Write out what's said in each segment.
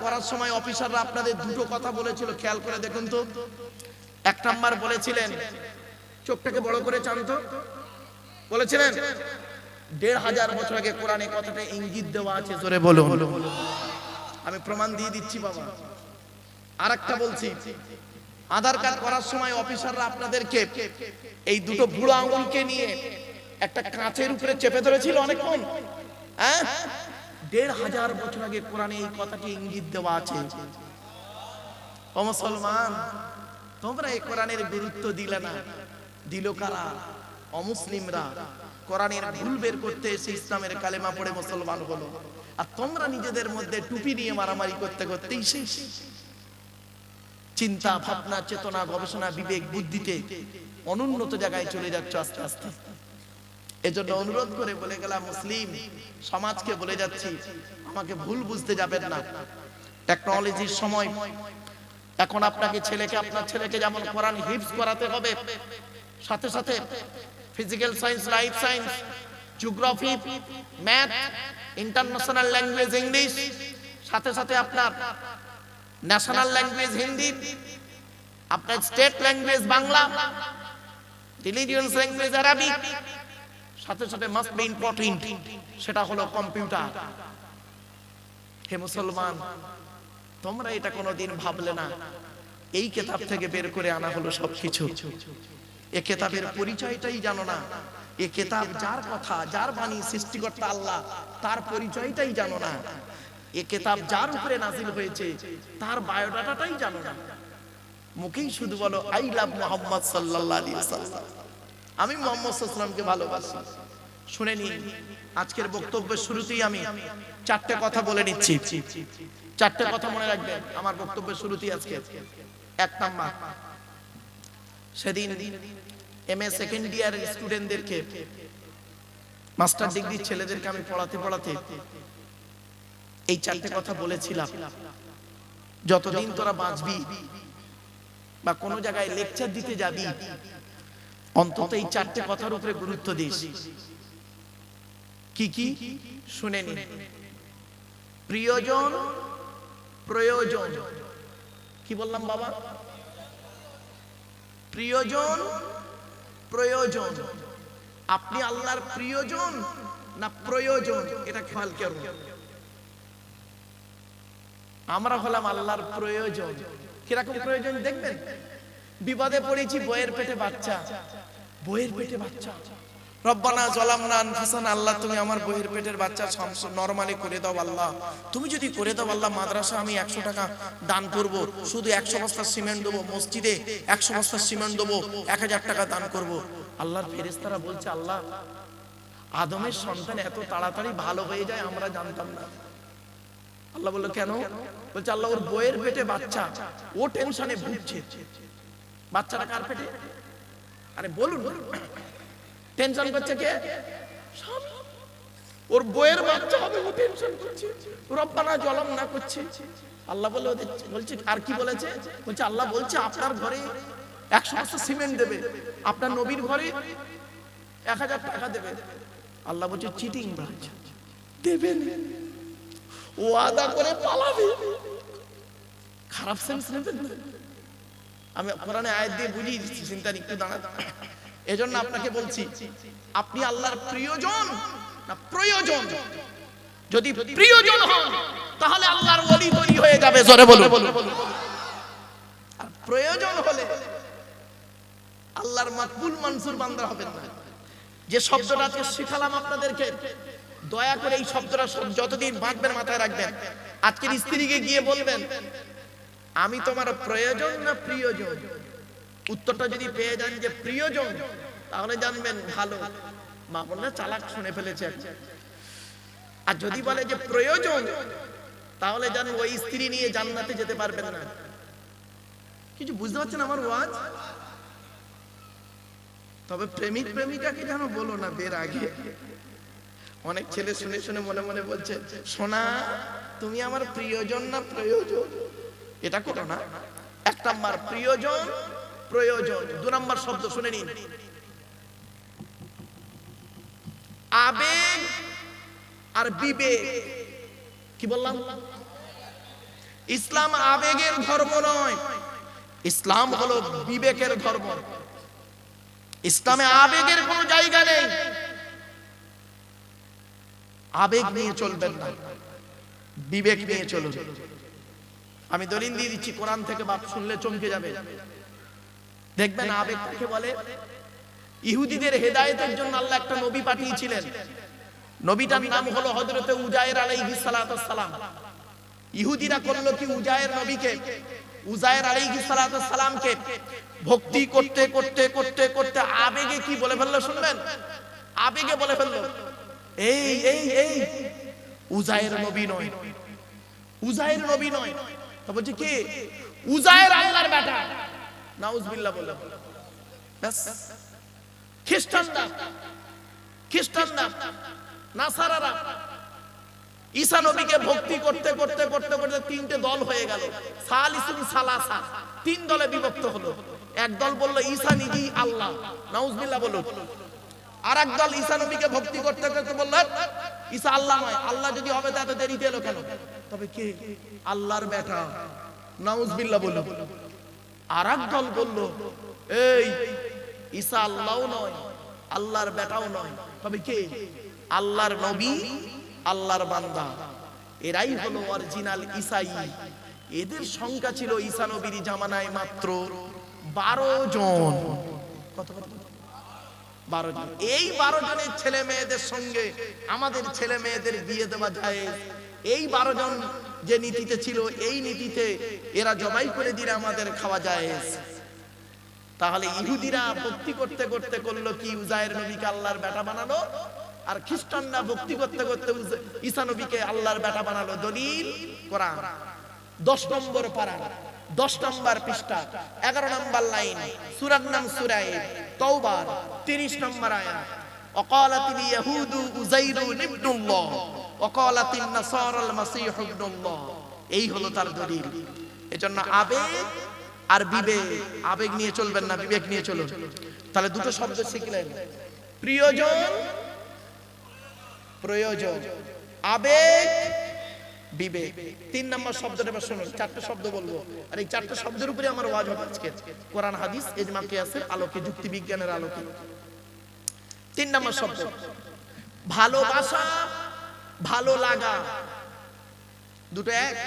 করার সময় অফিসাররা আপনাদের দুটো কথা বলেছিল, খেয়াল করে দেখুন তো। এক নাম্বার বলেছিলেন, চোখটাকে বড় করে চান তো, বলেছিলেন ১৫০০ বছর আগে কোরআনে কথাটা ইঙ্গিত দেওয়া আছে, জোরে বলুন। আমি প্রমাণ দিয়ে দিচ্ছি বাবা। আর একটা বলছি, আধার কার্ড করার সময় অফিসাররা আপনাদেরকে এই দুটো বুড়ো আঙুলকে নিয়ে একটা কাঁচের উপরে চেপে ধরেছিল অনেকক্ষণ। হ্যাঁ, ১৫০০ বছর আগে কোরআনে এই কথাটি ইঙ্গিত দেওয়া আছে। ও মুসলমান, তোমরা এই কোরআনের গুরুত্ব দিলে না, দিল কারা? অমুসলিমরা। কোরআনের ভুল বের করতে এসে ইসলামের কালেমা পড়ে মুসলমান হলো, আর তোমরা নিজেদের মধ্যে টুপি নিয়ে মারামারি করতে করতেই শেষ। চিন্তা ভাবনা, চেতনা, গবেষণা, বিবেক, বুদ্ধিতে অনুন্নত জায়গায় চলে যাচ্ছে আস্তে আস্তে। এজন্য অনুরোধ করে বলে গেলাম, মুসলিম সমাজকে বলে যাচ্ছি, আমাকে ভুল বুঝতে যাবেন না। টেকনোলজির সময়, এখন আপনার ছেলেকে যেমন কোরআন হিফজ করাতে হবে, সাথে সাথে physical science, life science, geography, math, international language English, সাথে সাথে আপনার ন্যাশনাল ল্যাঙ্গুয়েজ হিন্দি, আপনার state language Bangla, religious language Arabic, সাথে সাথে মাস্ট বি ইম্পর্টেন্ট, সেটা হলো কম্পিউটার। হে মুসলমান, তোমরা এটা কোনোদিন ভাবলে না, এই কিতাব থেকে বের করে আনা হলো সবকিছু। এই কিতাবের পরিচয়টাই জানো না। এই কিতাব যার কথা, যার বাণী, সৃষ্টিকর্তা আল্লাহ, তার পরিচয়টাই জানো না। এই কিতাব যার উপরে নাজিল হয়েছে, তার বায়োডাটাটাই জানো না। মুখেই শুধু বলো আই লাভ মুহাম্মদ সাল্লাল্লাহু আলাইহি ওয়াসাল্লাম, আমি মুহাম্মদ সাল্লাল্লাহু আলাইহি ওয়াসাল্লামকে ভালোবাসি। শুনে নিন, আজকের বক্তব্যের শুরুতেই আমি চারটে কথা বলে নিচ্ছি। চারটে কথা মনে রাখবেন আমার বক্তব্যের শুরুতেই আজকে। এক নাম্বার, সেদিন এমএ সেকেন্ড ইয়ারের স্টুডেন্টদেরকে, মাস্টার ডিগ্রি ছেলেদেরকে আমি পড়াতে এই চারটে কথা বলেছিলাম। যতদিন তোরা বাঁচবি বা কোনো জায়গায় লেকচার দিতে যাবি, অন্তত এই চারটে কথার উপরে গুরুত্ব দিস। কি কি শুনে নিন। প্রিয়জন, প্রয়োজন। কি বললাম বাবা? প্রিয়জন, প্রয়োজন। আপনি আল্লাহর প্রিয়জন না প্রয়োজন, এটা খেয়াল করুন। আমরা হলাম আল্লাহর প্রয়োজন। কিরকম প্রয়োজন দেখবেন? বিপদে পড়েছি, বইয়ের পেটে বাচ্চা, বইয়ের পেটে বাচ্চা, রব্বানা যালামনা আনফুসানা, আল্লাহ তুমি আমার বইয়ের পেটের বাচ্চা নরমালি করে দাও আল্লাহ। তুমি যদি করে দাও আল্লাহ, মাদ্রাসা আমি 100 টাকা দান করব, শুধু 100 বস্তা সিমেন্ট দেবো, মসজিদে 100 বস্তা সিমেন্ট দেবো, 1000 টাকা দান করব। আল্লাহর ফেরেশতারা বলছে, আল্লাহ আদমের সন্তান এত তাড়াতাড়ি ভালো হয়ে যায় আমরা জানতাম না। আল্লাহ বলল কেন? বলছে আল্লাহ ওর বইয়ের পেটে বাচ্চা, ও টেনশনে ভুগছে। বাচ্চাটা কার পেটে? আরে বলুন, টেনশন করছে কে? ওর বইয়ের বাচ্চা হবে, ও টেনশন করছে, রব্বানা যালামনা করছে। আল্লাহ বলে বলছে, আর কি বলেছে? বলছে আল্লাহ বলছে আপনার ঘরে 100 বস্তা সিমেন্ট দেবে, আপনার নবীর ঘরে 1000 টাকা দেবে। আল্লাহ বলছে চিটিং বাজ, দেবেন, ওয়াদা করে পালাবে। খারাপ সেন্স নেবেন না। আমি কোরআনে আয়াত দিয়ে বুঝিয়ে দিচ্ছি, চিন্তা একটু দাঁড়ান। এজন্য আপনাকে বলছি, আপনি আল্লাহর প্রিয়জন না প্রয়োজন? যদি প্রিয়জন হন তাহলে আল্লাহর ওলি তৈরি হয়ে যাবে, জোরে বলুন। আর প্রয়োজন হলে আল্লাহর মাকবুল মনসুর বান্দা হবেন না। যে শব্দটা আজকে শিখালাম আপনাদেরকে, দয়া করে এই শব্দটা যতদিন বাঁচবেন মাথায় রাখবেন। আজকের স্ত্রীকে গিয়ে বলবেন আমি তোমার প্রয়োজন না প্রিয়জন? উত্তরটা যদি পেয়ে যান যে প্রিয়জন, তাহলে জানবেন ভালো, মা বোনরা চালাক শুনে ফেলেছে। আর যদি বলে যে প্রয়োজন, তাহলে জানবেন ওই স্ত্রী নিয়ে জান্নাতে যেতে পারবেন না। কিছু বুঝতে পারছেন আমার ওয়াজ? তবে প্রেমিক প্রেমিকাকে যেন বলো না বের আগে। অনেক ছেলে শুনে শুনে মনে মনে বলছে, সোনা তুমি আমার প্রিয়জন না প্রয়োজন? এটা করো না। 1 নাম্বার প্রিয়জন, প্রয়োজন। 2 নাম্বার শব্দ শুনে নিন, আবেগ আর বিবেক। কি বললাম? ইসলাম আবেগের ধর্ম নয়, ইসলাম হলো বিবেকের ধর্ম। ইসলামে আবেগের কোনো জায়গা নেই, আবেগ নিয়ে চলবেন না, বিবেক নিয়ে চলুন। আমি দলিল দিয়ে দিচ্ছি, কোরআন থেকে, বাপ শুনলে চমকে যাবে। দেখবেন আবেগ কাকে বলে। ইহুদিদের হেদায়েতের জন্য আল্লাহ একটা নবী পাঠিয়েছিলেন, নবীটার নাম হলো হযরতে উজায়ের আলাইহিস সালাতুস সালাম। ইহুদিরা করলো কি, উজায়ের নবীকে, উজায়ের আলাইহিস সালাতুস সালামকে ভক্তি করতে করতে করতে করতে আবেগে কি বলে ফেললো শুনবেন? আবেগে বলে ফেললো, এই এই এই উজায়ের নবী নয়, উজায়ের নবী নয়। তো বলছে কি, উজায়ের আল্লাহর বেটা। নাউজুবিল্লাহ বলল। ব্যাস, খ্রিস্টানরা নাসারারা ঈসা নবীকে ভক্তি করতে করতে করতে করতে তিনটে দল হয়ে গেল। সালিসুন সালাসা, তিন দলে বিভক্ত হলো। এক দল বলল ঈসা নিজেই আল্লাহ, নাউজুবিল্লাহ বলুন। আর এক দল ঈসা নবীকে ভক্তি করতে করতে বলল ঈসা আল্লাহ নয়, আল্লাহ যদি হবে তা এত দেরিতে এলো কেন? তবে কে? আল্লাহর বেটা, নাউজুবিল্লাহ বলুন। আর এক দল বলল এই ঈসা আল্লাহও নয়, আল্লাহর বেটাও নয়, তবে কে? আল্লাহর নবী, আল্লাহর বান্দা। এরাই হলো অরিজিনাল ঈসাই। এদের সংখ্যা ছিল ঈসা নবীর জামানায় মাত্র 12 জন। কত কত? 12 জন। এই 12 জনের ছেলে মেয়েদের সঙ্গে আমাদের ছেলে মেয়েদের বিয়ে দেওয়া যায়। এই 12 জন যে নীতিতে ছিল, এই নীতিতে এরা জবাই করে দিলে আমাদের খাওয়া যায়। তাহলে ইহুদিরা ভক্তি করতে করতে করলো কি, উজায়ের নবীকে আল্লাহর বেটা বানালো। আর খ্রিস্টানরা ভক্তি করতে করতে ঈসা নবীকে আল্লাহর বেটা বানালো। দলিল কোরআন 10 নম্বর পারা, 10 নম্বর পৃষ্ঠা, 11 নম্বর লাইন, সূরার নাম সূরা তাওবা, 30 নম্বর আয়াত। ওয়াকালাতিল ইয়াহুদু উযাইরুন ইবনুল্লাহ ওয়াকালাতিন নাসারাল মাসীহু ইবনুল্লাহ। এই হলো তার দলিল। এজন্য আবেগ আর বিবেক, আবেগ নিয়ে চলবেন না, বিবেক নিয়ে চলুন। তাহলে দুটো শব্দ শিখলেন, প্রিয়জন, প্রয়োজন, আবেগ, বিবেক। 3 নম্বর শব্দটা এবার শুনুন। 4টে শব্দ বলবো, আর এই 4টে শব্দের উপরে আমার ওয়াজ হবে আজকে, কোরআন হাদিস ইজমা কিয়াসের আলোকে, যুক্তি বিজ্ঞানের আলোকে। 3 নম্বর শব্দ ভালোবাসা, ভালো লাগা। দুটো এক।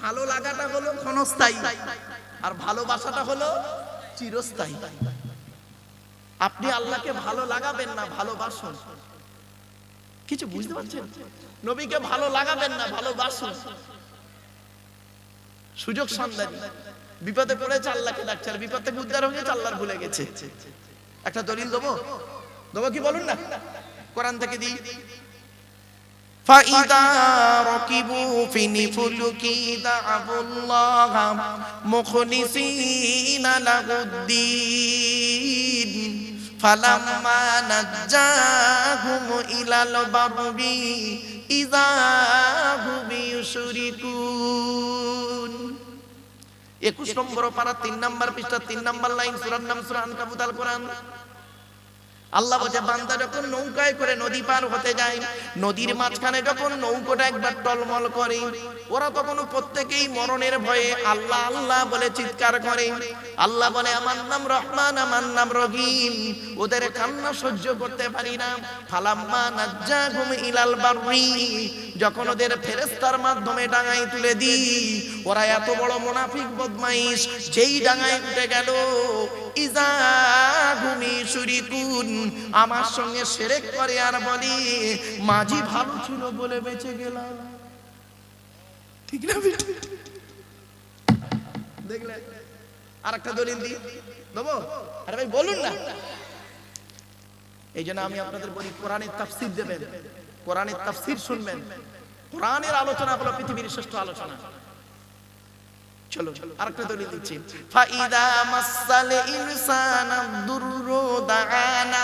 ভালো লাগাটা হলো ক্ষণস্থায়ী, আর ভালোবাসাটা হলো চিরস্থায়ী। আপনি আল্লাহকে ভালো লাগাবেন না, ভালোবাসুন। কিছু বুঝতে পারছেন? নবীকে ভালো লাগাবেন না, ভালোবাসুন। সুযোগ সন্ধানী, বিপদে পড়েছে আল্লাহকে ডাকছে, আর বিপদ থেকে উদ্ধার হয়ে গেছে, আল্লাহর ভুলে গেছে। একটা দলিল দেবো, দেবো কি বলুন না? কোরআন থেকে দিই। فَإِذَا رَكِبُوا فِي الْفُلْكِ دَعَوُا اللَّهَ مُخْلِصِينَ لَهُ الدِّينَ فَلَمَّا نَجَّاهُمْ إِلَى الْبَرِّ إِذَا هُمْ يُشْرِكُونَ। 21 নম্বর পারা, 3 নম্বর পৃষ্ঠা, 3 নম্বর লাইন, সূরার নাম সূরা আনকাবুত, আল কোরআন। আল্লাহ বলে, বান্দা যখন নৌকায় করে নদী পার হতে যায়, নদীর মাঝখানে যখন নৌকাটা একবার টলমল করে, ওরা তখন প্রত্যেকেই মরণের ভয়ে আল্লাহ আল্লাহ বলে চিৎকার করে। আল্লাহ বলে, আমার নাম রহমান, আমার নাম রহিম। ওদের কান্না সহ্য করতে পারি না। ফালাম্মা নাজ্জাহুম ইলাল বাররি, যখন ওদের ফেরেশতার মাধ্যমে ডাঙায় তুলে দিই, ওরা এত বড় মুনাফিক বদমাইশ, যেই ডাঙায় উঠে গেল, ইযা হুম ইউশরিকুন, আমার সঙ্গে শিরক করে আর বলি মাঝি ভালো ছিল বলে বেঁচে গেলাম। ঠিক না? দেখলে আরেকটা দলিল দিই, দেবো? আরে ভাই বলুন না। এই জন্য আমি আপনাদের বলি, কোরআনের তাফসীর দেবেন, কোরআনের তাফসীর শুনবেন। কোরআনের আলোচনা হলো পৃথিবীর শ্রেষ্ঠ আলোচনা। চলো আরেকটা দলিল দিচ্ছি। ফাইদা মাসাল ইনসানা দুররু দাআনা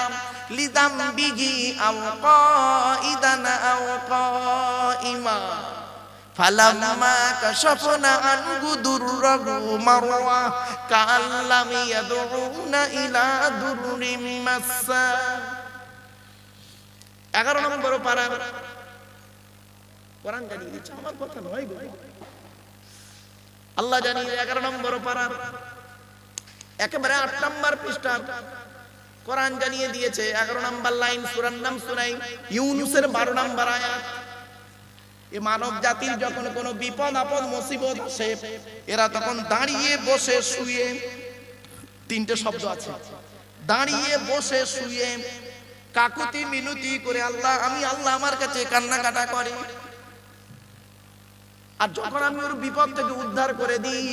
লিযামবিহি আও কাইদান আও কাইমা ফালাম্মা কাশাফনা আনহু দুররাহু মারওয়া কাল্লাম ইয়াদউনা ইলা দুররিম মাসসা। 11 নম্বর পারা, কোরআন জানিয়ে দিচ্ছে, আমার কথা নয় গো। আল্লাহ জানিয়ে 11 নম্বর পারার একেবারে 8 নম্বর পৃষ্ঠার কোরআন জানিয়ে দিয়েছে 11 নম্বর লাইন, সূরার নাম সুনাই ইউনূসের 12 নম্বর আয়াত। এই মানব জাতির যখন কোনো বিপদ আপদ মুসিবত আসে, এরা তখন দাঁড়িয়ে বসে শুয়ে, তিনটে শব্দ আছে, দাঁড়িয়ে বসে শুয়ে কাকুতি মিনতি করে আল্লাহ, আমি আল্লাহ আমার কাছে কান্নাকাটা করে। আর যখন আমি ওর বিপদ থেকে উদ্ধার করে দিই,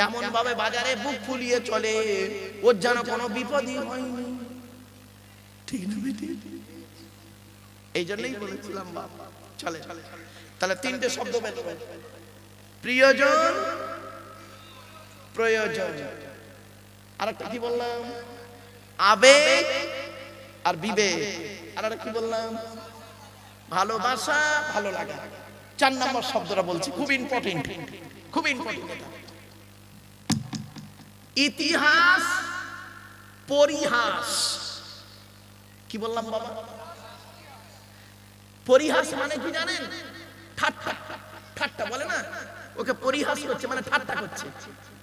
এমন ভাবে বাজারে বুক ফুলিয়ে চলে, ওর যেন কোনো বিপদই হয়নি। ঠিক না বেটি? এই জন্যই বলেছিলাম বাবা চলে। তাহলে তিনটে শব্দ বের হবে, প্রিয়জন, প্রয়োজন, আর একটা কি বললাম, আবেগ আর বিবেক, আর একটা কি বললাম, ভালোবাসা, ভালো লাগা। 4 নম্বর শব্দটা বলছি, খুব ইম্পর্টেন্ট, খুব ইম্পর্টেন্ট এটা। ইতিহাস, পরিহাস। কি বললাম বাবা? পরিহাস মানে কি জানেন? ঠাট্টা, ঠাট্টা বলে না, ওকে পরিহাস করছে মানে ঠাট্টা করছে,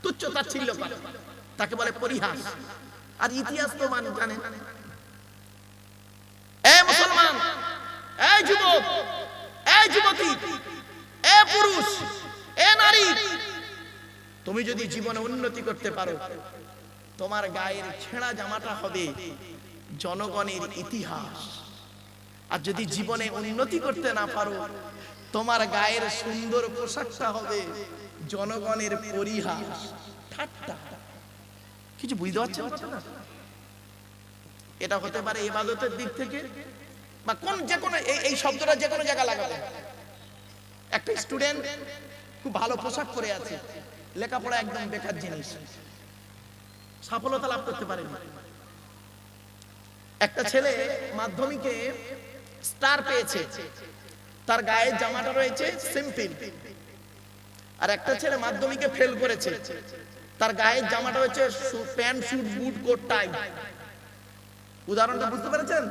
তুচ্ছ তাচ্ছিল্য করে, তাকে বলে পরিহাস। আর ইতিহাস তো মানে জানেন, এ মুসলমান, এই যুবক, এই যুবতী, এ পুরুষ, এ নারী, তুমি যদি জীবনে উন্নতি করতে পারো, তোমার গায়ের ছেঁড়া জামাটা হবে জনগণের ইতিহাস। আর যদি জীবনে উন্নতি করতে না পারো, তোমার গায়ের সুন্দর পোশাকটা হবে জনগণের পরিহাস, ঠাট্টা। কিছু বুঝতে পারছেন না? এটা হতে পারে ইবাদতের দিক থেকে, বা কোন যে কোনো, এই শব্দটা যে কোনো জায়গায় লাগাবে। একটা স্টুডেন্ট খুব ভালো পোশাক পরে আছে, লেখাপড়া একদম বেকার জিনিস, সফলতা লাভ করতে পারেনি। একটা ছেলে মাধ্যমিকে স্টার পেয়েছে, তার গায়ের জামাটা রয়েছে সিম্পল। আর একটা ছেলে মাধ্যমিকে ফেল করেছে, তার গায়ের জামাটা হচ্ছে প্যান্ট, স্যুট, বুট, কোট, টাই। উদাহরণটা বুঝতে পেরেছেন?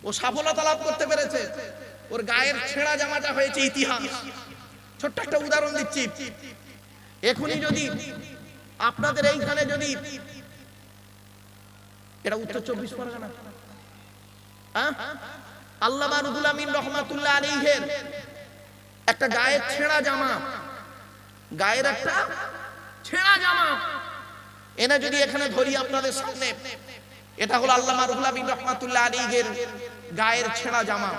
ও সফলতা লাভ করতে পেরেছে, ওর গায়ের ছেঁড়া জামাটা হয়েছে ইতিহাস। ছোট্ট একটা উদাহরণ দিচ্ছি, এখনই যদি আপনাদের এইখানে যদি, এটা উত্তর 24 পরগনা, আল্লামা রুহুল আমিন রহমাতুল্লাহ আলাইহির একটা গায়ের ছেঁড়া জামা, গায়ের একটা ছেঁড়া জামা এনে যদি এখানে ধরি আপনাদের সামনে, এটা হলো আল্লামা রুহুল আমিন রহমাতুল্লাহ আলাইহির গায়ের ছেঁড়া জামা।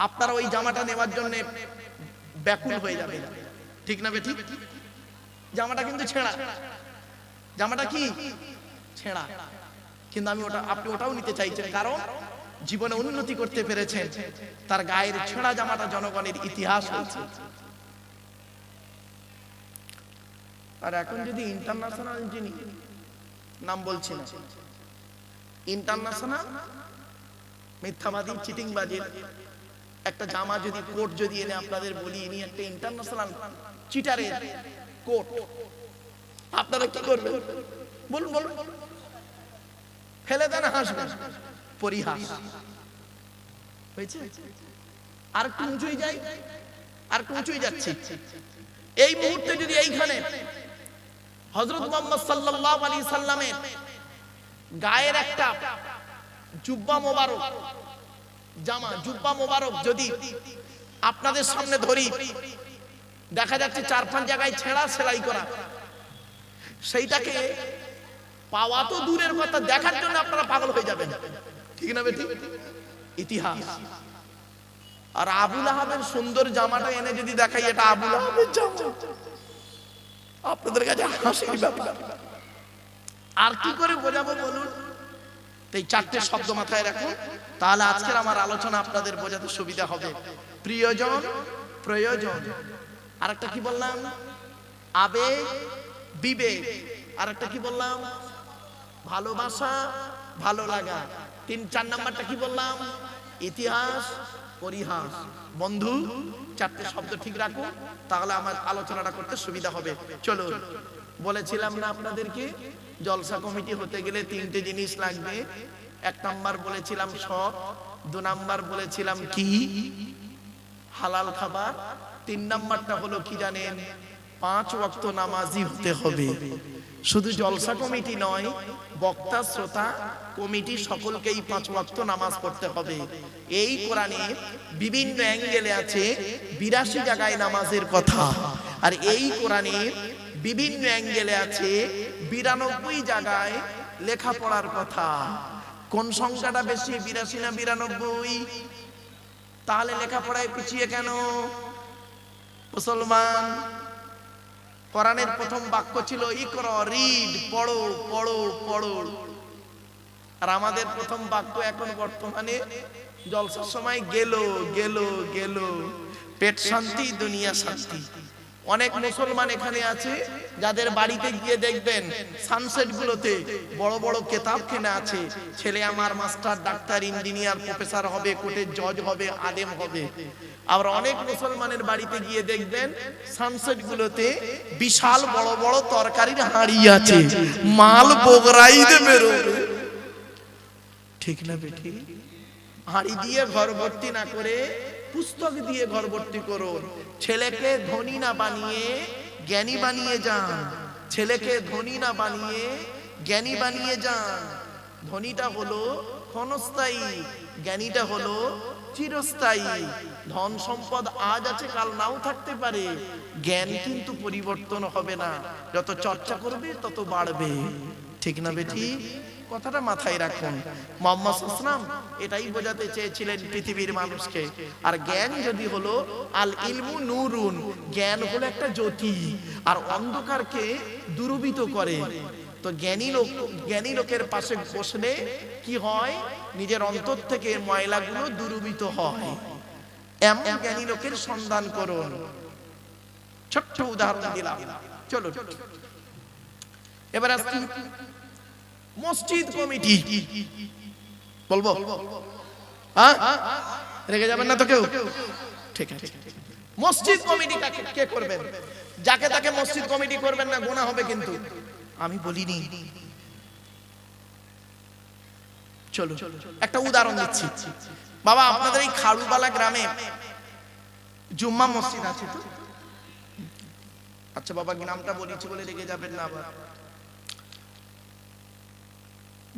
আপনারা ওই জামাটা নেওয়ার জন্য ব্যাকুল হয়ে যাবে, ঠিক না বেঠিক? জামাটা কিন্তু ছেঁড়া, জামাটা কি ছেঁড়া, কিন্তু আপনি ওটাও নিতে চাইছেন, কারণ জীবনে উন্নতি করতে পেরেছেন, তার গায়ের ছেঁড়া জামাটা জনগণের ইতিহাস হয়েছে। আর এখন যদি ইন্টারন্যাশনাল, যিনি নাম বলছি না, ইন্টারন্যাশনাল মিথ্যাবাদী, চিটিংবাজির একটা জামা যদি, কোট যদি এনে আপনাদের বলি, ইনি একটা ইন্টারন্যাশনাল চিটারের কোট, আপনারা কি করবেন বলুন? বলুন, ফেলে দেন, হাসবেন, পরিহাস হয়েছে। আর একটু উঁচুই যাই, আর একটু উঁচুই যাচ্ছি। এই মুহূর্তে যদি এইখানে হযরত মুহাম্মদ সাল্লাল্লাহু আলাইহি সাল্লামের গায়ের একটা জুব্বা মোবারক, জামা, জুব্বা মোবারক যদি আপনাদের সামনে ধরি, দেখা যাচ্ছে 4-5 জায়গায় ছেঁড়া সেলাই করা, সেইটাকে পাওয়া তো দূরের কথা, দেখার জন্য আপনারা পাগল হয়ে যাবেন, ঠিক না বেটি? ইতিহাস। আর আবু লাহাবের সুন্দর জামাটা এনে যদি দেখাই, এটা আবু লাহাবের জামা, আপনাদের কাছে হাসির ব্যাপার। আর কি করে বোঝাবো বলুন? এই 4টে শব্দ মাথায় রাখুন, তাহলে আজকের আমার আলোচনা আপনাদের বোঝাতে সুবিধা হবে। প্রিয়জন, প্রয়োজন, আর একটা কি বললাম, আবেগ, বিবেক, আর একটা কি বললাম, ভালোবাসা, ভালো লাগা। 3-4 নাম্বারটা কি বললাম, ইতিহাস, পরিহাস। বন্ধু, 4টে শব্দ ঠিক রাখুন, তাহলে আমার আলোচনাটা করতে সুবিধা হবে। চলুন, বলেছিলাম না আপনাদেরকে, জলসা কমিটি হতে গেলে 3টে জিনিস লাগবে। 1 নাম্বার বলেছিলাম সৎ, 2 নাম্বার বলেছিলাম কি, হালাল খাবার। 3 নাম্বারটা হলো কি জানেন? 5 ওয়াক্ত নামাজি হতে হবে। শুধু জলসা কমিটি নয়, বক্তা শ্রোতা কমিটি সকলকেই 5 ওয়াক্ত নামাজ পড়তে হবে। এই কোরআনে বিভিন্ন অ্যাঙ্গেলে আছে 82 জায়গায় নামাজের কথা, আর এই কোরআনে বিভিন্ন অ্যাঙ্গেলে আছে 92 জায়গায় লেখাপড়ার কথা। কোন সংখ্যাটা বেশি, 82 না 92? তাহলে লেখাপড়ায় পিছিয়ে কেন মুসলমান? কোরআনের প্রথম বাক্য ছিল ইকরা, রিড, পড়ো পড়ো পড়ো। আর আমাদের প্রথম বাক্য এখন বর্তমানে জলসার সময় গেল গেল গেল, পেট শান্তি দুনিয়া শান্তি। অনেক মুসলমান এখানে আছে যাদের বাড়িতে গিয়ে দেখবেন সানসেট গুলোতে বড় বড় কেতাব কেনা আছে, ছেলে আমার মাস্টার, ডাক্তার, ইঞ্জিনিয়ার, প্রফেসর হবে, কোর্টের জজ হবে, আলেম হবে। আবার অনেক মুসলমানের বাড়িতে গিয়ে দেখবেন সানসেট গুলোতে বিশাল বড় বড় তরকারির হাঁড়ি আছে, মাল বগরাই দেবে, ঠিক না বেটি? হাঁড়ি দিয়ে ঘর ভর্তি না করে পুস্তক দিয়ে ঘর ভর্তি করুন। ছেলেকে ধনী না বানিয়ে জ্ঞানী বানিয়ে যান। ছেলেকে ধনী না বানিয়ে জ্ঞানী বানিয়ে যান। ধনীটা হলো ক্ষণস্থায়ী, জ্ঞানীটা হলো চিরস্থায়ী। ধন সম্পদ আজ আছে কাল নাও থাকতে পারে, জ্ঞান কিন্তু পরিবর্তন হবে না। যত চর্চা করবে তত বাড়বে, ঠিক না বেটি? কথাটা মাথায় রাখুন। মুহাম্মদ সাল্লাল্লাহু আলাইহি ওয়াসাল্লাম এটাই বোঝাতে চেয়েছিলেন পৃথিবীর মানুষকে। আর জ্ঞান যদি হলো আল ইলমু নূরুন, জ্ঞান হলো একটা জ্যোতি, আর অন্ধকারকে দূরীভূত করে। তো জ্ঞানী লোকের পাশে বসলে কি হয়? নিজের অন্তর থেকে ময়লাগুলো দূরীভূত হয়। এমন জ্ঞানী লোকের সন্ধান করুন। ছোট্ট উদাহরণ দিলাম, চলো এবার আসছি মসজিদ কমিটি। বলবো? হ্যাঁ, রেগে যাবেন না তো কেউ? ঠিক আছে। মসজিদ কমিটি কে করবেন? যাকে তাকে মসজিদ কমিটি করবেন না, গুনাহ হবে কিন্তু। আমি বলিনি। চলো একটা উদাহরণ দিচ্ছি। বাবা, আপনাদের এই খাড়ুবালা গ্রামে জুম্মা মসজিদ আছে তো? আচ্ছা বাবা, নামটা বলেছি বলে রেগে যাবেন না আবার।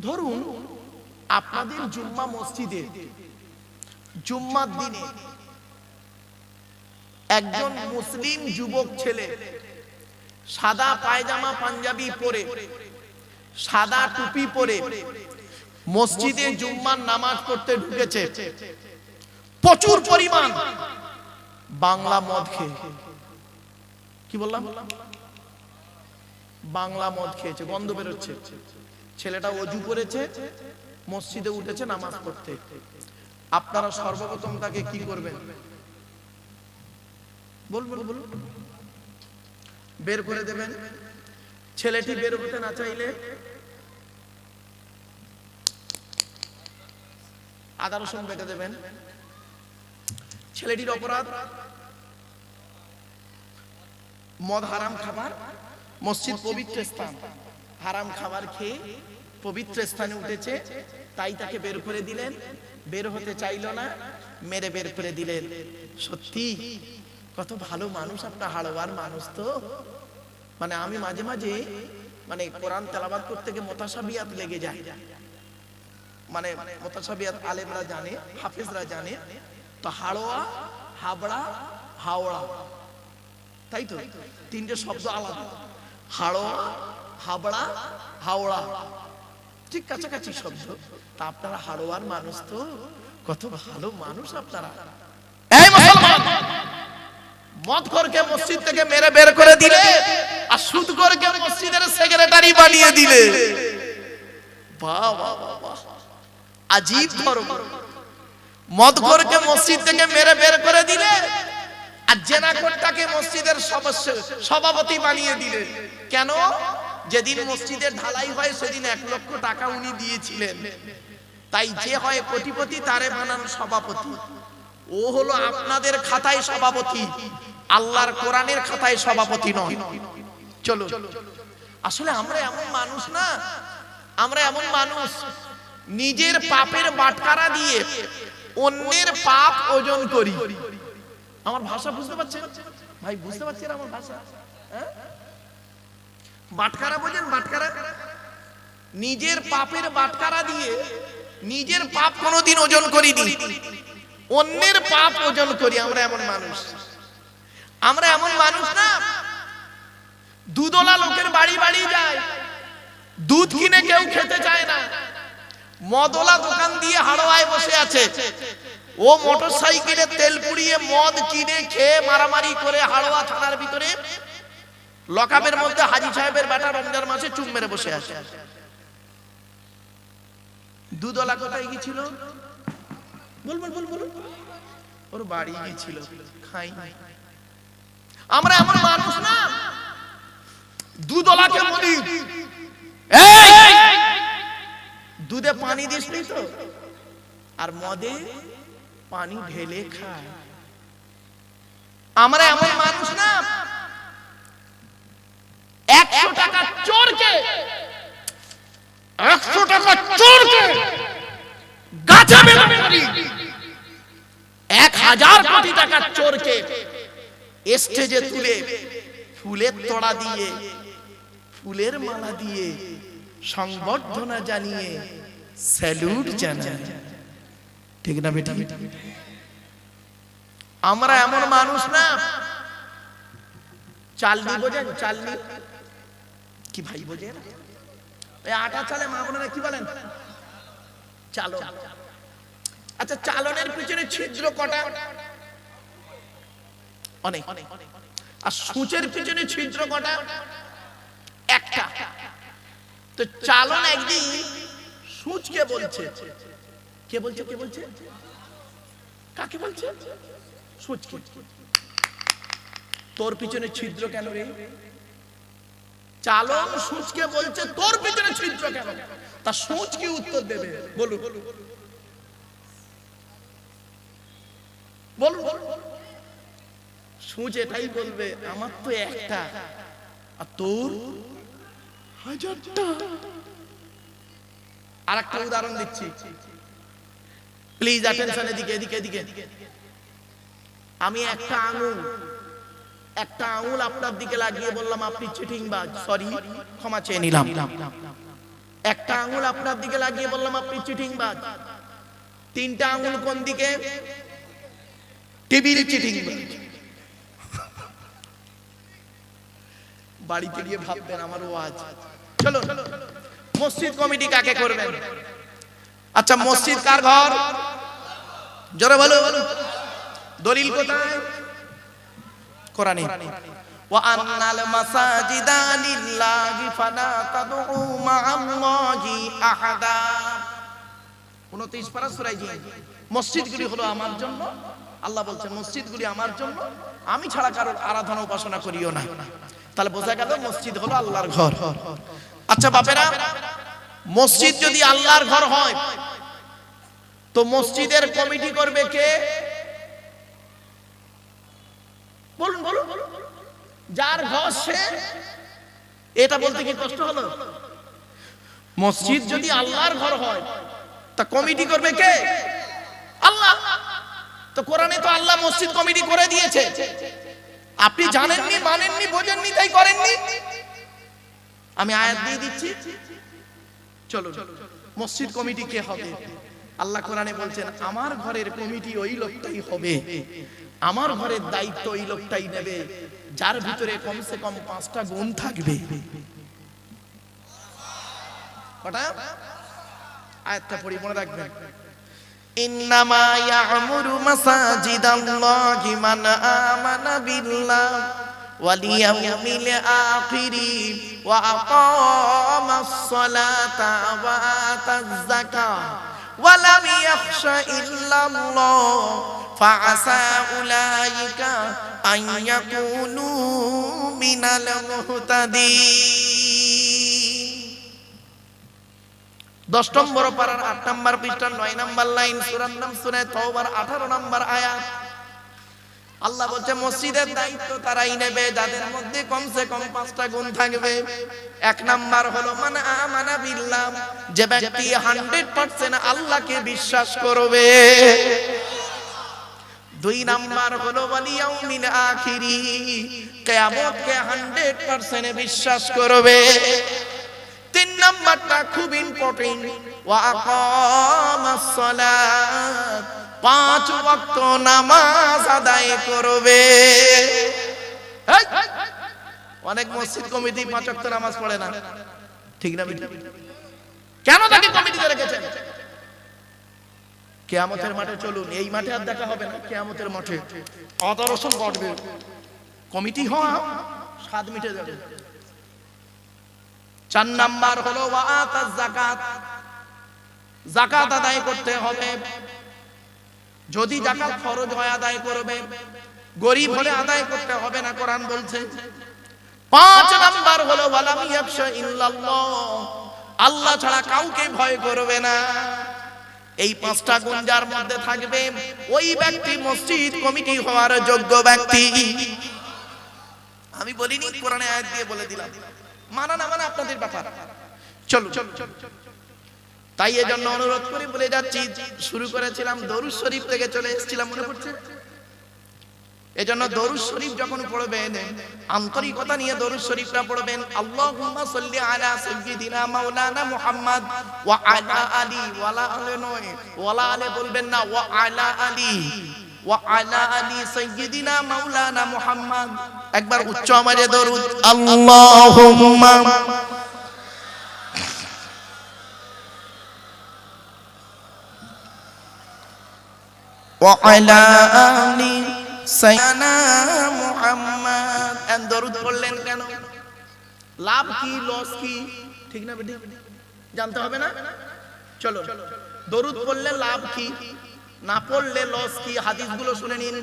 ধরুন আপনাদের জুম্মা মসজিদে জুম্মার দিনে একজন মুসলিম যুবক ছেলে সাদা পায়জামা পাঞ্জাবি পরে, সাদা টুপি পরে মসজিদে জুম্মার নামাজ পড়তে ঢুকেছে। প্রচুর পরিমাণ বাংলা মদ খেয়ে, কি বললাম? বাংলা মদ খেয়েছে, গন্ধ বেরোচ্ছে। ছেলেটা ওযু করেছে, মসজিদে উঠেছে নামাজ পড়তে। আপনারা সর্বপ্রথম তাকে কি করবেন? বলুন। বের করে দেবেন। ছেলেটি বের হতে না চাইলে আদা রসুন বেটে দেবেন। ছেলেটির অপরাধ মদ হারাম খাবার, মসজিদ পবিত্র স্থান, হারাম খাবার খেয়ে পবিত্র স্থানে উঠেছে, তাই তাকে বের করে দিলেন। বের হতে চাইল না, মেরে বের করে দিলেন। সত্যি কত ভালো মানুষ আপনার, হাড়োয়ার মানুষ তো। মানে আমি মাঝে মাঝে মানে কোরআন তেলাওয়াত করতে গিয়ে মুতাশাবিহাত লেগে যায়। মানে মুতাশাবিহাত আলেমরা জানে, হাফেজরা জানে। তো হাড়োয়া, হাবড়া, হাওড়া, তাই তো তিনটে শব্দ আলাদা। হাড়োয়া, হাবড়া, হাওড়া, ঠিক কাছাকাছি শব্দ। তা আপনারা হাড়োয়ার মানুষ তো, কত ভালো মানুষ আপনারা। এই মুসলমান, মদখোরকে মসজিদ থেকে মেরে বের করে দিলে, আর সুদখোরকে মসজিদের সেক্রেটারি বানিয়ে দিলে। বাহ বাহ বাহ, আজীব ধর্ম। মদখোরকে মসজিদ থেকে মেরে বের করে দিলে, আর জেনাখোরটাকে মসজিদের সভাপতি বানিয়ে দিলেন। কেন? যেদিন মসজিদের ঢালাই হয় সেদিন 1 লক্ষ টাকা উনি দিয়েছিলেন, তাই যে হয় কোটিপতি তারে বানান সভাপতি। ও হলো আপনাদের খাতায় সভাপতি, আল্লাহর কোরআনের খাতায় সভাপতি নয়। চলো, আসলে আমরা এমন মানুষ না, আমরা এমন মানুষ নিজের পাপের বাটখারা দিয়ে অন্যের পাপ ওজন করি। আমার ভাষা বুঝতে পারছেন ভাই? বুঝতে পারছেন আমার ভাষা? বাটখারা বোঝেন? বাটখারা, নিজের পাপের বাটখারা দিয়ে নিজের পাপ কোনোদিন ওজন করিনি, অন্যের পাপ ওজন করি। আমরা এমন মানুষ, আমরা এমন মানুষ না, দুধওয়ালা লোকের বাড়ি বাড়ি যায়, দুধ কিনে কেউ খেতে চায় না। মদওয়ালা দোকান দিয়ে হাড়োয়ায় বসে আছে, ও মোটর সাইকেলে তেল পুড়িয়ে মদ কিনে খেয়ে মারামারি করে হাড়োয়া থানার ভিতরে লকআপের মধ্যে হাজী সাহেবের বেটা রমজান মাসে চুম মেরে বসে আছে। দুধওয়ালা কোথায় গিয়েছিল? বল, ওর বাড়ি গিয়েছিল, খাই নাই। আমরা এমন মানুষ না, দুধওয়ালাকে বলি এই দুধে পানি দিস নি তো, আর মদে পানি ঢেলে খায়। আমরা এমন মানুষ না, 100 টাকা চোরকে গাছে বেঁধে মারি, 1000 কোটি টাকার চোরকে স্টেজে তুলে ফুলের তোড়া দিয়ে, ফুলের মালা দিয়ে সংবর্ধনা জানিয়ে স্যালুট জানায়। ঠিক না বেটি? আমরা এমন মানুষ না, চালনি বোঝেন? চালনি কি ভাই বোঝেন? এই আটা চালে মা বোনেরা কি বলেন? চালন। আচ্ছা, চালনের পিছনে ছিদ্র কটা? অনেক। আর সূচের পিছনে ছিদ্র কটা? একটা। তো চালন একদিন সূচকে বলছে, কে বলছে? কাকে বলছে? সূচকে। তোর পিছনে ছিদ্র কেন রে? চালন সূচকে বলছে তোর পিছনে ছিদ্র কেন? তা সূচ কি উত্তর দেবে? বলুন। সূচ এটাই বলবে, আমার তো একটা আর তোর 1000টা। আর একটা উদাহরণ দিচ্ছি, প্লিজ অ্যাটেনশন, এদিকে। আমি একটা আঙুল আপনার দিকে লাগিয়ে বললাম আপনি চিটিংবাজ, সরি ক্ষমা চেয়ে নিলাম। একটা আঙুল আপনার দিকে লাগিয়ে বললাম আপনি চিটিংবাজ। 3টা আঙুল কোন দিকে? টিভির চিটিংবাজ। বাড়িতে গিয়ে ভাববেন আমার ওয়াজ। চলো, মসজিদ কমিটি কাকে করবেন? আচ্ছা, মসজিদ কার ঘর? জোরে বলো। দলিল কোথায়? কোরআনে, ওয়া আন্নাল মাসাজিদা লিল্লাহি ফালা তাদউ মা'আল্লাহি আহাদা। 29 পারা সূরা জিন। মসজিদগুলি হলো আমার জন্য, আল্লাহ বলছেন মসজিদগুলি আমার জন্য, আমি ছাড়া কারোর আরাধনা উপাসনা করিও না। তাহলে বোঝা গেল মসজিদ হলো আল্লাহর ঘর। আচ্ছা বাপেরা, মসজিদ যদি আল্লাহর ঘর হয় তো মসজিদের কমিটি করবে কে? বলুন। যার ঘর সে। এটা বলতে কি কষ্ট হলো? মসজিদ যদি আল্লাহর ঘর হয় তা কমিটি করবে কে? আল্লাহ। তো কোরআনে তো আল্লাহ মসজিদ কমিটি করে দিয়েছে। আপনি জানেননি, মানেননি, বোঝেননি, তাই করেননি। আমি আয়াত দিয়ে দিচ্ছি, চলো। মসজিদ কমিটি কে হবে? আল্লাহ কোরআনে বলছেন আমার ঘরের কমিটি ওই লোকটাই হবে, আমার ঘরের দায়িত্ব ওই লোকটাই নেবে যার ভিতরে কমসে কম 5টা গুণ থাকবে। কটা? আয়াতটা পড়ি, মনে রাখবেন। ইন্নামা ইয়া'মুরু মাসাজিদাল্লাহি মান আমানা বিল্লাহ ওয়াল ইয়াউমিল আখিরি ওয়া আকামাস সালাতা ওয়া আতাজ যাকাত ওয়া লাম ইয়াখশা ইল্লাল্লাহ ফাআসা উলাইকা আন ইয়াকুনু মিনাল মুহতাদিন। 10 নম্বর পারার 8 নম্বর পৃষ্ঠার 9 নম্বর লাইন, সূরার নাম সূরা তাওবার 18 নম্বর আয়াত। আল্লাহ বলছে মসজিদের দায়িত্ব তারাই নেবে যাদের মধ্যে কমসে কম 5টা গুণ থাকবে। 1 নাম্বার হলো মান আমানা বিল্লাহ, যে ব্যক্তি 100% আল্লাহকে বিশ্বাস করবে। দুই নাম্বার হলো ওয়াল ইয়াউমিল আখিরি, কিয়ামতকে 100% বিশ্বাস করবে। তিন নাম্বারটা খুব ইম্পর্টেন্ট, ওয়া আকামাস সালাত, 5 ওয়াক্ত নামাজ আদায় করবে। অনেক মসজিদ কমিটি 5 ওয়াক্ত নামাজ পড়ে না, ঠিক না বেটি? কেন তাকে কমিটিতে রেখেছেন? কিয়ামতের মাঠে চলুন, এই মাঠে আর দেখা হবে না, কিয়ামতের মাঠে আদা রসুন পড়বে, কমিটি হওয়া স্বাদ মিটে যাবে। 4 নাম্বার হলো ওয়া আতাজ যাকাত, যাকাত আদায় করতে হবে। যদি যাকাত ফরজ হয় আদায় করবে, গরীব হলে আদায় করতে হবে না, কোরআন বলছে। 5 নাম্বার হলো ওয়ালাম ইয়াখশা ইল্লাল্লাহ, আল্লাহ ছাড়া কাউকে ভয় করবে না। এই 5টা গুণ যার মধ্যে থাকবে, ওই ব্যক্তি মসজিদ কমিটি হওয়ার যোগ্য ব্যক্তি। আমি বলিনি, কোরআনে আয়াত দিয়ে বলে দিলাম, মানা না মানা আপনাদের ব্যাপার। চলো, তাই এজন্য অনুরোধ করে বলে যাচ্ছি, শুরু করেছিলাম দরুদ শরীফ থেকে চলে এসেছিলাম, মনে পড়ছে? এজন্য দরুদ শরীফ যখন পড়বেন, আন্তরিকতা নিয়ে দরুদ শরীফটা পড়বেন। আল্লাহুম্মা সাল্লি আলা সাইয়্যিদিনা মাওলানা মুহাম্মদ ওয়া আলা আলি, ওয়ালা আলে নয়, ওয়ালা আলে বলবেন না, ওয়া আলা আলি, ওয়া আলা আলি সাইয়্যিদিনা মাওলানা মুহাম্মদ। একবার উচ্চ আওয়াজে দরুদ, আল্লাহুম্মা ওয়া আলা আলি সাইয়্যিদিনা মুহাম্মদ। এন দরুদ পড়লেন কেন? লাভ কি, লস কি, ঠিক না বেটি? জানতে হবে না? চলো, দরুদ পড়লে লাভ কি, না পড়লে লস কি, হাদিসগুলো শুনে নিন।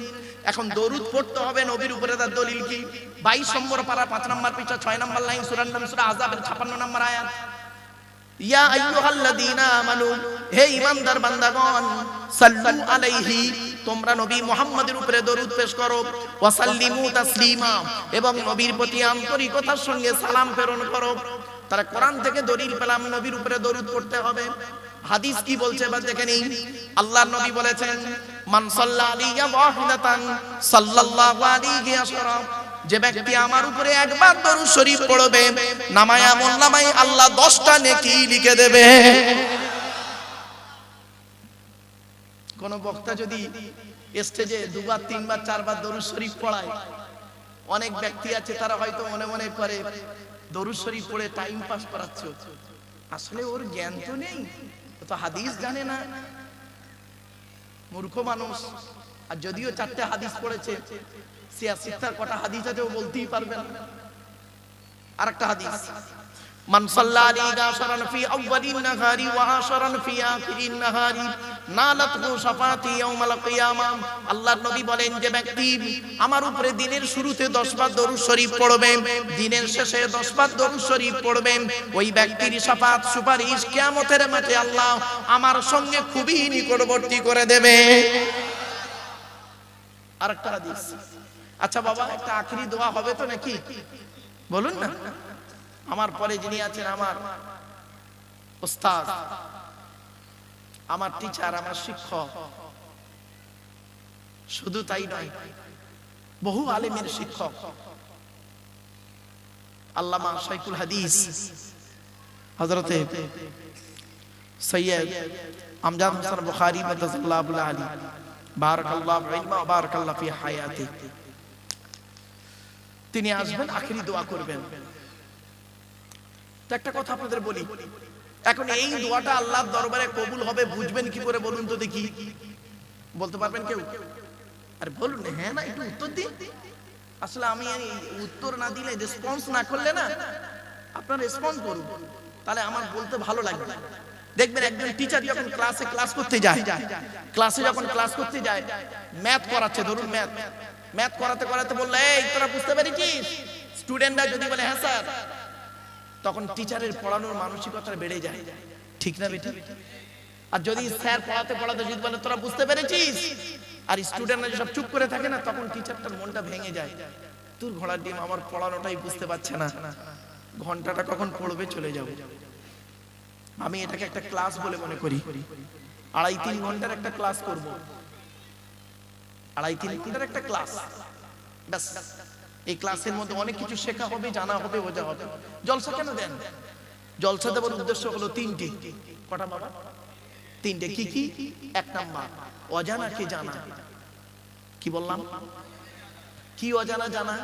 এখন দরুদ পড়তে হবে নবীর উপরে, তার দলিল কি? 22 নম্বর পারা 5 নম্বর পৃষ্ঠা 6 নম্বর লাইন, সূরার নাম সূরা আযাবের 56 নম্বর আয়াত। ইয়া আইয়ুহাল্লাযীনা আমানু, হে ঈমানদার বান্দাগণ, সাল্লু আলাইহি, তোমরা নবী মুহাম্মদের উপরে দরুদ পেশ করো, ওয়া সাল্লিমু তাসলিমা, এবং নবীর প্রতি আন্তরিকতার সঙ্গে সালাম প্রেরণ করো। তারা কোরআন থেকে দলিল পেলাম নবীর উপরে দরুদ পড়তে হবে। হাদিস কি বলছে এবার দেখে নিন। আল্লাহর নবী বলেছেন, মান সাল্লা আলাইয়া ওয়াহিদাতান সাল্লাল্লাহু আলাইহি আশরা, যে ব্যক্তি আমার উপরে একবার দরুদ শরীফ পড়বে, নামায়ে আমলনামায়ে আল্লাহ 10টা নেকি লিখে দেবে। কোন বক্তা যদি স্টেজে 2 বার 3 বার 4 বার দরুদ শরীফ পড়ায়, অনেক ব্যক্তি আছে তারা হয়তো মনে মনে করে দরুদ শরীফ পড়ে টাইম পাস করাচ্ছে, আসলে ওর জ্ঞান তো নেই, ও তো হাদিস জানে না, মূর্খ মানুষ। আর যদিও 4টে হাদিস পড়েছে, 86টার কটা হাদিস আছে ও বলতেই পারবে না। আরেকটা হাদিস, মান সাল্লা আলাইহি আশরান ফি আউয়ালিন নাহারি ওয়া আশরান ফি আখিরিন নাহারি নালাতহু শাফাতি ইয়াউমাল কিয়ামাহ। আল্লাহর নবী বলেন, যে ব্যক্তি আমার উপরে দিনের শুরুতে 10 বার দরুদ শরীফ পড়বে, দিনের শেষে 10 বার দরুদ শরীফ পড়বে, ওই ব্যক্তির শাফাত সুপারিশ কিয়ামতের মাঠে আল্লাহ আমার সঙ্গে খুবই নিকটবর্তী করে দেবে। আরেকটা হাদিস। আচ্ছা বাবা, একটা আখিরি দোয়া হবে তো নাকি? বলুন না। আমার পরে যিনি আছেন, আমার ওস্তাদ, আমার টিচার, আমার শিক্ষক, শুধু তাই নয়, বহু আলেমের শিক্ষক আল্লামা শাইখুল হাদিস হযরতে সৈয়দ আমজাদ হোসেন বুখারী মাদাল্লাহু আলাইহি, বারাকাল্লাহু ইলমা ওয়া বারাকাল্লাহু ফি হায়াতি, তিনি আসবেন, আখিরি দোয়া করবেন। একটা কথা আপনাদের বলি, এখন এই দোয়াটা আল্লাহর দরবারে কবুল হবে বুঝবেন কি করে বলুন তো দেখি? বলতে পারবেন কেউ? আরে বলুন, হ্যাঁ না একটু উত্তর দিন। আসলে আমি উত্তর না দিলে, রেসপন্স না করলে না, আপনারা রেসপন্স করুন, তাহলে আমার বলতে ভালো লাগবে। দেখবেন একজন টিচার যখন ক্লাসে ক্লাস করতে যায়, ম্যাথ করাচ্ছে, ধরুন ম্যাথ করাতে করাতে বললে, এই তোরা বুঝতে পেরেছিস? স্টুডেন্টরা যদি বলে হ্যাঁ স্যার, তখন টিচারের পড়ানোর মানসিকতা বেড়ে যায়, ঠিক না বেটি? আর যদি স্যার পড়াতে পড়াতে যদি বলে তোরা বুঝতে পেরেছিস, আর স্টুডেন্টরা সব চুপ করে থাকে না, তখন টিচারটার মনটা ভেঙে যায়। তোর ঘোড়ার ডিম, আমার পড়ানোটাই বুঝতে পারছে না, ঘন্টাটা কখন পড়বে, চলে যাবে। আমি এটাকে একটা ক্লাস বলে মনে করি, 2.5-3 ঘন্টার একটা ক্লাস করব, 2.5-3 ঘন্টার একটা ক্লাস, ব্যাস। এই ক্লাসের মধ্যে অনেক কিছু শেখা হবে, জানা হবে, বোঝা হবে। জলসা কেন দেন? জলসা দেওয়ার উদ্দেশ্য হলো তিনটি। কটা বাবা? তিনটে। কি কি? 1 নাম্বার অজানাকে জানা। কি বললাম? কি অজানা জানা?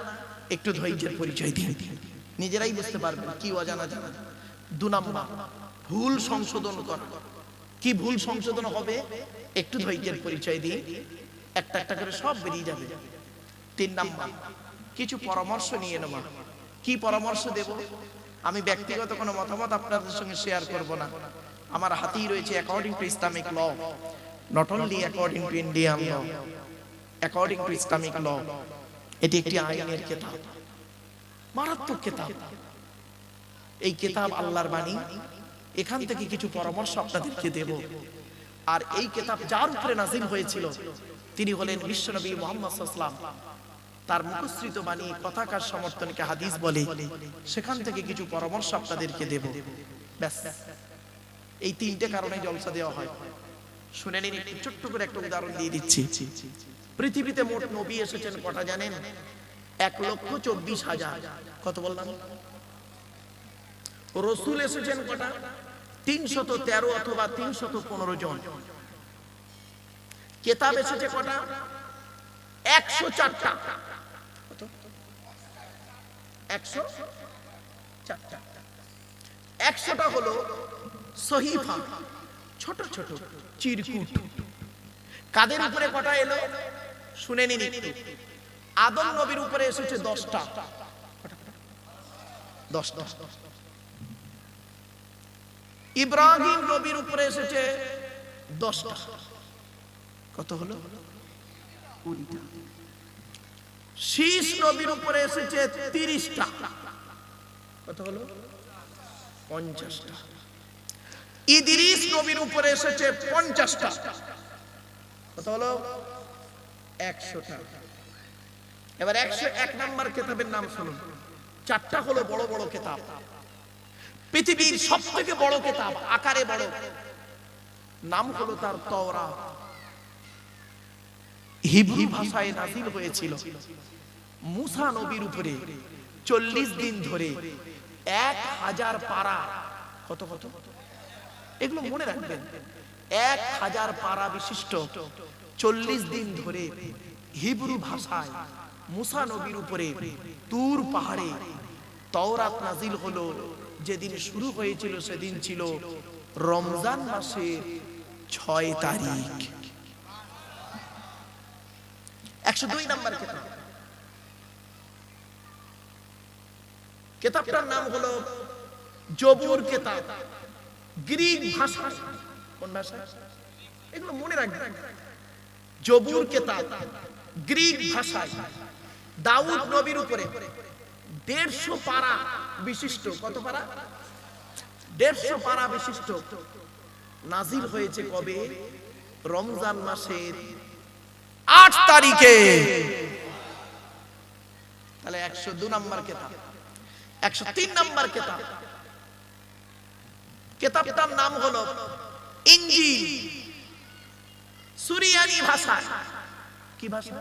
একটু ধৈর্যের পরিচয় দিন, নিজেরাই বুঝতে পারবেন কি অজানা জানা। 2 নাম্বার ভুল সংশোধন করা। কি ভুল সংশোধন হবে? একটু ধৈর্যের পরিচয় দিয়ে একটা একটা করে সব বেরিয়ে যাবে। 3 নাম্বার কিছু পরামর্শ নিয়ে নেওয়া। কি পরামর্শ দেব? আমি ব্যক্তিগত কোনো মতামত আপনাদের সঙ্গে শেয়ার করব না। আমার হাতেই রয়েছে according to Islamic law, not only according to Indian law, according to Islamic law. এটি একটি আইনের কিতাব, মারাত্মক কিতাব। এই কিতাব আল্লাহর বাণী। এখান থেকে কিছু পরামর্শ আপনাদেরকে দেব। আর এই কিতাব যার উপরে নাযিল হয়েছিল তিনি হলেন বিশ্বনবী মুহাম্মদ সাল্লাল্লাহু আলাইহি ওয়াসাল্লাম। তার মুখস্থিত বাণী কথাকার সমর্থনকে হাদিস বলে, সেখান থেকে কিছু পরামর্শ আপনাদেরকে দেব, ব্যাস। এই 3টে কারণে জলসা দেওয়া হয়। শুনে নিন, একটু ছোট্ট করে একটা উদাহরণ দিয়ে দিচ্ছি। পৃথিবীতে মোট নবী এসেছেন কটা জানেন? 1,24,000। কত বললাম? রসুল এসেছেন কটা? 313 অথবা 315 জন। কিতাব এসেছে কটা? 104টা। কত? 104টা। 100টা হলো সহিফা, ছোট ছোট চিরকুট। কাদের উপরে কটা এলো? শুনে নিন একটু। আদম নবীর উপরে এসেছে 10টা। 10টা। ইব্রাহিম নবীর উপরে এসেছে 10টা। কত হলো? 20টা। শীষ নবীর উপরে এসেছে 30টা। কত হলো? 50টা। ইদ্রিস নবীর উপরে এসেছে 50টা। কত হলো? 100টা। এবার 101 নাম্বার কিতাবের নাম শুনুন। 4টা হলো বড় বড় কিতাব। পৃথিবীর সবথেকে বড় কিতাব, আকারে বড়, নাম হলো তার তাওরাত। হিব্রু ভাষায় নাযিল হয়েছিল। মুসা নবীর উপরে 40 দিন ধরে 1000 পারা। কত কত? এগুলো মনে রাখবেন। 1000 পারা বিশিষ্ট 40 দিন ধরে হিব্রু ভাষায় মুসা নবীর উপরে তুর পাহাড়ে তাওরাত নাযিল হলো। যেদিন শুরু হয়েছিল সেদিন ছিল রমজান মাসের 6 তারিখ। 102 নাম্বার কিতাব। কিতাবটার নাম হলো জবুর কিতাব। গ্রিক ভাষা। কোন ভাষা? এগুলো মনে রাখবেন। জবুর কিতাব গ্রিক ভাষায় দাউদ নবীর উপরে 150 পারা বিশিষ্ট। কত পারা? 150 পারা বিশিষ্ট নাযিল হয়েছে কবে? রমজান মাসের 8 তারিখে। তাহলে 102 নাম্বার কিতাব। 103 নাম্বার কিতাব। কিতাবটার নাম হলো ইনজিল। সুরিয়ানি ভাষা। কি ভাষা?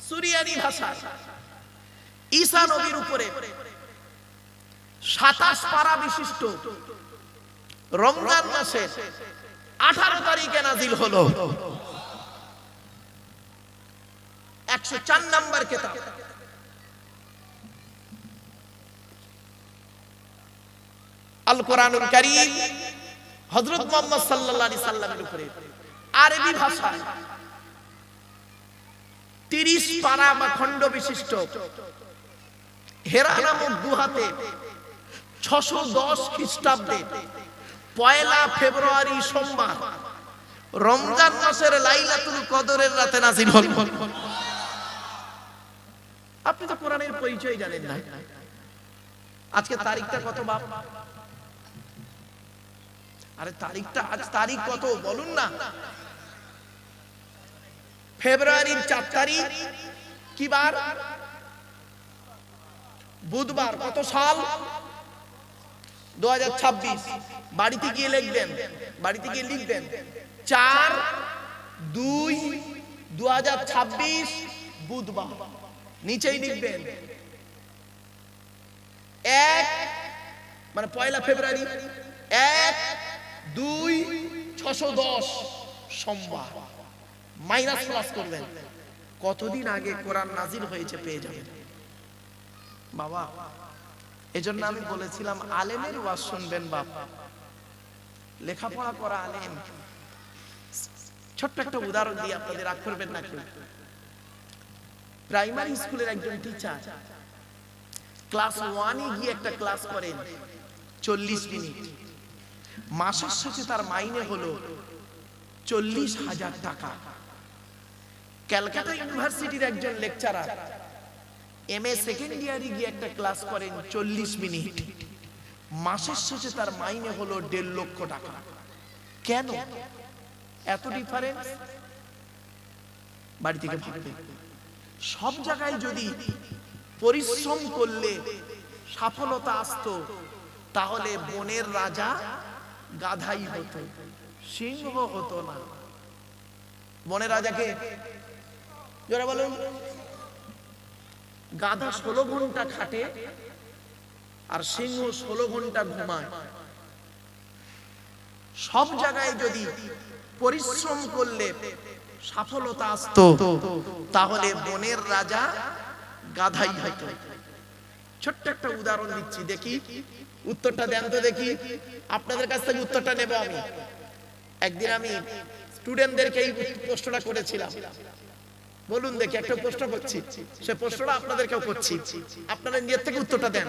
সুরিয়ানি ভাষা। ঈসা নবীর উপরে 27 পারা বিশিষ্ট রমজান মাসের 18 তারিখে নাযিল হলো। 104 নাম্বার কিতাব। আল কোরআনুল কারীম হযরত মুহাম্মদ সাল্লাল্লাহু আলাইহি সাল্লামের উপরে আরবি ভাষায় 30 পারা বা খণ্ড বিশিষ্ট হেরা নামক গুহাতে 610 খ্রিস্টাব্দে 1 ফেব্রুয়ারি সোমবার রমজান মাসের লাইলাতুল কদরের রাতে নাযিল হল। আপনি তো কোরআনের পরিচয় জানেন না। আজকে তারিখটা কত বাপ? আরে তারিখটা, আজ তারিখ কত বলুন না। ফেব্রুয়ারির 4 তারিখ কি বার? বুধবার। কত সাল? 2026। বাড়িতে গিয়ে লিখবেন, বাড়িতে গিয়ে লিখবেন 4-2-2026। 2026 বুধবার, নিচেই লিখবেন 1 মানে 1 ফেব্রুয়ারি 1-2-610 সোমবার মাইনাস প্লাস করবেন। কতদিন আগে কোরআন নাজিল হয়েছে পেয়ে যাবেন বাবা। এজন্য আমি বলেছিলাম আলেমের ওয়াজ শুনবেন বাপ, লেখাপড়া করা আলেম। ছোট্ট একটা উদাহরণ দিয়ে আপনাদের রাগ করবেন না কেউ। প্রাইমারি স্কুলের একজন টিচার ক্লাস 1-এ গিয়ে একটা ক্লাস করেন 40 মিনিট, মাসের শেষে তার মাইনে হলো 40,000 টাকা। ক্যালকাটা ইউনিভার্সিটির একজন লেকচারার এমএ সেকেন্ড ইয়ারে গিয়ে একটা ক্লাস করেন 40 মিনিট, মাসের শেষে তার মাইনে হলো 1.5 লক্ষ টাকা। কেন এত ডিফারেন্স? বাড়ি থেকে ভাববে। সব জায়গায় যদি পরিশ্রম করলে সফলতা আসতো, তাহলে বনের রাজা গাধাই হতো, সিংহ হতো না। বনের রাজাকে যারা বলুন, গাধা 16 ঘন্টা খাটে আর সিংহ 16 ঘন্টা ঘুমায়। সব জায়গায় যদি পরিশ্রম করলে সফলতা আসতো, তাহলে বনের রাজা গাধাই হতো। ছোট্ট একটা উদাহরণ দিচ্ছি, দেখি উত্তরটা দেন তো দেখি। আপনাদের কাছ থেকে উত্তরটা নেব আমি। একদিন আমি স্টুডেন্টদেরকে এই প্রশ্নটা করেছিলাম। বলুন দেখি, একটা প্রশ্ন করছি, সে প্রশ্নটা আপনাদেরকেও করছি, আপনারা নিজের থেকে উত্তরটা দেন।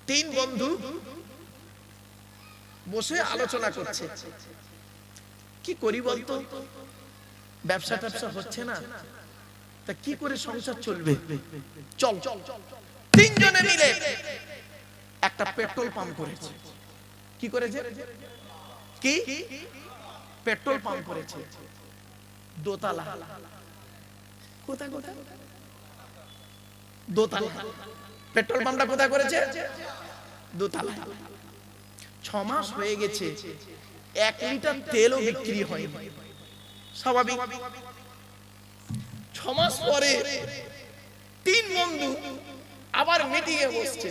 তিন বন্ধু বসে আলোচনা করছে, কি করি বলতো, ব্যবসা ট্যাবসা হচ্ছে না, তা কি করে সংসার চলবে, চল। তিনজনে মিলে একটা পেট্রোল পাম্প করেছে। কি করেছে? কি পেট্রোল পাম্প করেছে, দোতলা। কোথায় কোথায়? দোতলা। পেট্রোল পাম্পটা কোথায় করেছে? দোতলা। 6 মাস হয়ে গেছে, 1 লিটার তেলও বিক্রি হয়নি। স্বাভাবিক। 6 মাস পরে 3 বন্ধু আবার মিটিং এ বসছে,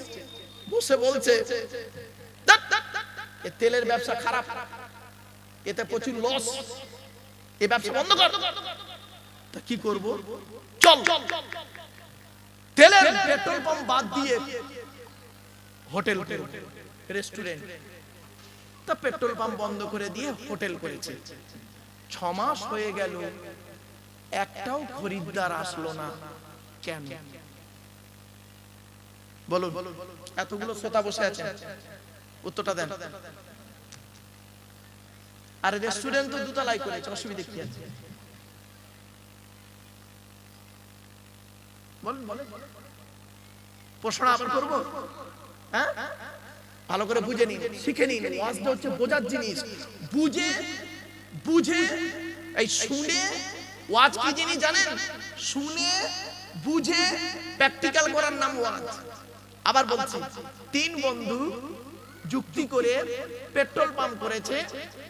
বসে বলছে এ তেলের ব্যবসা খারাপ, এতে প্রচুর লস, এ ব্যবসা বন্ধ কর। তা কি করব? চল তেলের পেট্রোল পাম্প বাদ দিয়ে হোটেল, রেস্টুরেন্ট। তা পেট্রোল পাম্প বন্ধ করে দিয়ে হোটেল করেছে। 6 মাস হয়ে গেল, একটাও খরিদ্দার আসলো না। কেন বলুন? এতগুলো শ্রোতা বসে আছে, উত্তরটা দেন। আর রেস্টুরেন্ট তো দুতলাই করেছে, অসুবিধা কি আছে? বলুন। প্রশ্ন আবার করবো? হ্যাঁ, ভালো করে বুঝে নিন, শিখে নিন। ওয়াজটা হচ্ছে বোঝার জিনিস। বুঝে এই শুনে, ওয়াজ কি জিনিস জানেন? শুনে বুঝে প্র্যাকটিক্যাল করার নাম ওয়াজ। আবার বলছি, 3 বন্ধু যুক্তি করে পেট্রোল পাম্প করেছে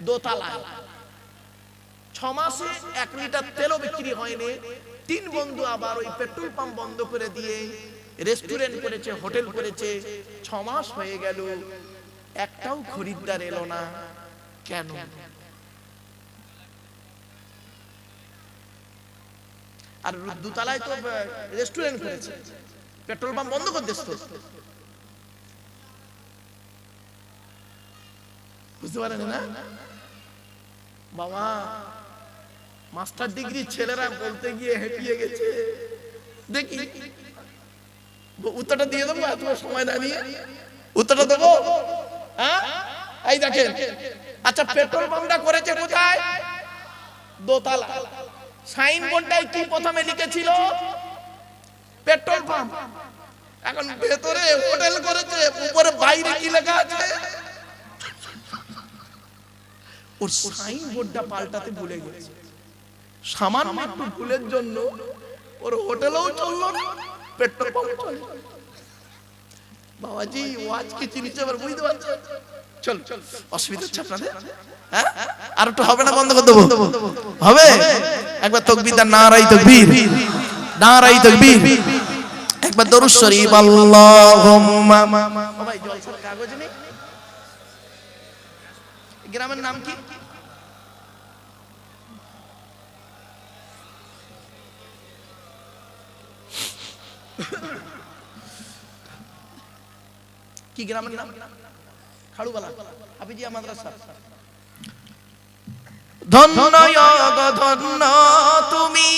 দোতলায়। 6 মাসে 1 লিটার তেলও বিক্রি হয়নি। 3 বন্ধু আবার ওই পেট্রোল পাম্প বন্ধ করে দিয়ে রেস্টুরেন্ট করেছে, হোটেল করেছে। 6 মাস হয়ে গেল, একটাও খরিদ্দার এলো না। কেন? আর দোতলায় তো রেস্টুরেন্ট করেছে, পেট্রোল পাম্প বন্ধ করে দিস তো। বুঝতে পারেন না বাবা? মাস্টার ডিগ্রি ছেলেরা বলতে গিয়ে হেঁপিয়ে গেছে। দেখি উত্তরটা দিয়ে দেবো, এত সময় না নিয়ে উত্তরটা দেবো। হ্যাঁ, এই দেখেন। আচ্ছা, পেট্রোল পাম্পটা করেছে কোথায়? দোতলা। সাইনবোর্ডটাই কি প্রথমে লিখেছিল? Petrol pump. এখন ভেতরে হোটেল করেছে, উপরে বাইরে কি লেখা আছে? ওর সাইনবোর্ডটা পাল্টাতে ভুলে গেছে। সামান্য একটু ভুলের জন্য ওর হোটেলও চললো না, পেট্রোল পাম্প চললো। বাবাজি, ওয়াজ কি জিনিস আবার বুঝতে পারছেন? চল অসুবিধা হচ্ছে আপনাদের? হ্যাঁ আর একটু হবে না, বন্ধ করে দেবো? হবে? একবার তাকবীর দেন, নারায়ে তাকবীর, নারায়ে তাকবীর। একবার দরুদ শরীফ আল্লাহুম্মা। ও ভাই জলসার কাগজ নেই? গ্রামের নাম কি? কি গ্রামের নাম? খাড়ুবালা হাফিজিয়া মাদ্রাসা। ধন্য ধন্য তুমি